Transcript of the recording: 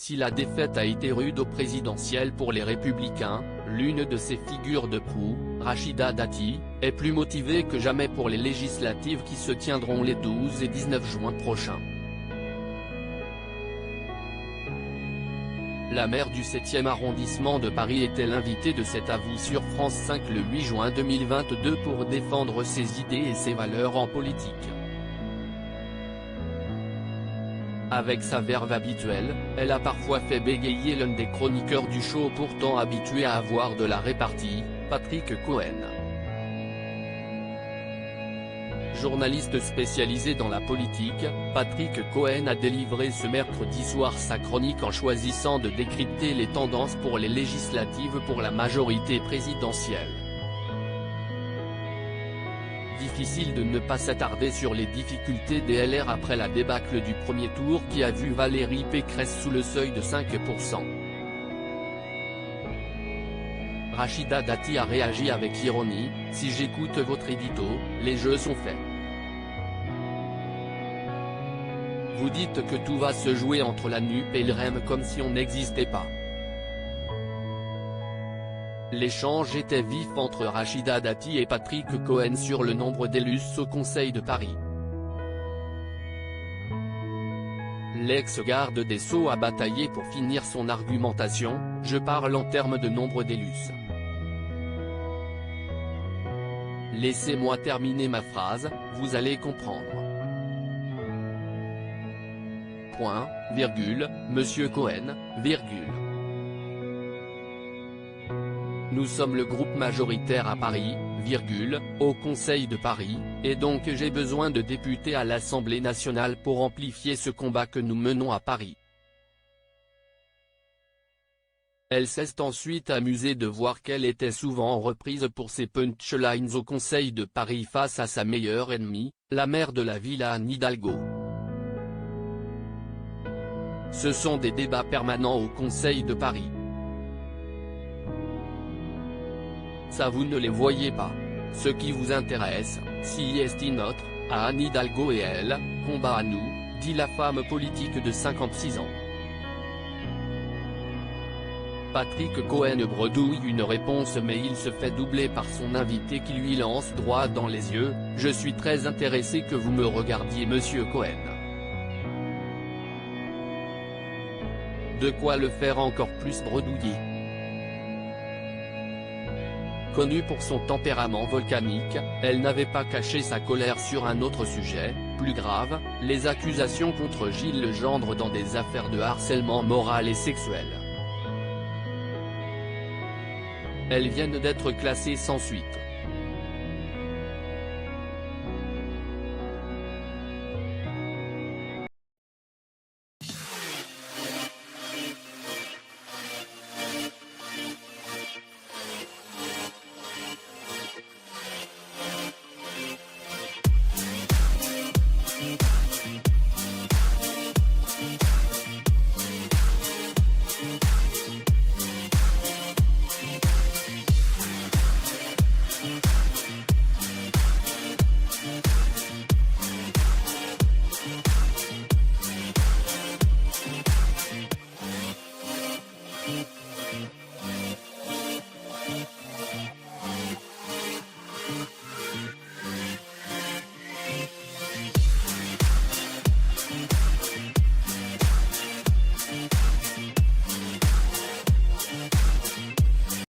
Si la défaite a été rude au présidentiel pour les Républicains, l'une de ses figures de proue, Rachida Dati, est plus motivée que jamais pour les législatives qui se tiendront les 12 et 19 juin prochains. La maire du 7e arrondissement de Paris était l'invitée de cet avou sur France 5 le 8 juin 2022 pour défendre ses idées et ses valeurs en politique. Avec sa verve habituelle, elle a parfois fait bégayer l'un des chroniqueurs du show pourtant habitué à avoir de la répartie, Patrick Cohen. Journaliste spécialisé dans la politique, Patrick Cohen a délivré ce mercredi soir sa chronique en choisissant de décrypter les tendances pour les législatives pour la majorité présidentielle. Difficile de ne pas s'attarder sur les difficultés des LR après la débâcle du premier tour qui a vu Valérie Pécresse sous le seuil de 5%. Rachida Dati a réagi avec ironie, « Si j'écoute votre édito, les jeux sont faits. Vous dites que tout va se jouer entre la NUP et le REM comme si on n'existait pas. » L'échange était vif entre Rachida Dati et Patrick Cohen sur le nombre d'élus au Conseil de Paris. L'ex-garde des Sceaux a bataillé pour finir son argumentation, « Je parle en termes de nombre d'élus. Laissez-moi terminer ma phrase, vous allez comprendre. Point, virgule, Monsieur Cohen, virgule. Nous sommes le groupe majoritaire à Paris, virgule, au Conseil de Paris, et donc j'ai besoin de députés à l'Assemblée nationale pour amplifier ce combat que nous menons à Paris. Elle s'est ensuite amusée de voir qu'elle était souvent reprise pour ses punchlines au Conseil de Paris face à sa meilleure ennemie, la maire de la ville Anne Hidalgo. Ce sont des débats permanents au Conseil de Paris. Ça vous ne les voyez pas. Ce qui vous intéresse, si est notre, à Anne Hidalgo et elle, combat à nous, dit la femme politique de 56 ans. Patrick Cohen bredouille une réponse mais il se fait doubler par son invité qui lui lance droit dans les yeux, « Je suis très intéressé que vous me regardiez Monsieur Cohen. » De quoi le faire encore plus bredouiller. Connue pour son tempérament volcanique, elle n'avait pas caché sa colère sur un autre sujet, plus grave, les accusations contre Gilles Legendre dans des affaires de harcèlement moral et sexuel. Elles viennent d'être classées sans suite.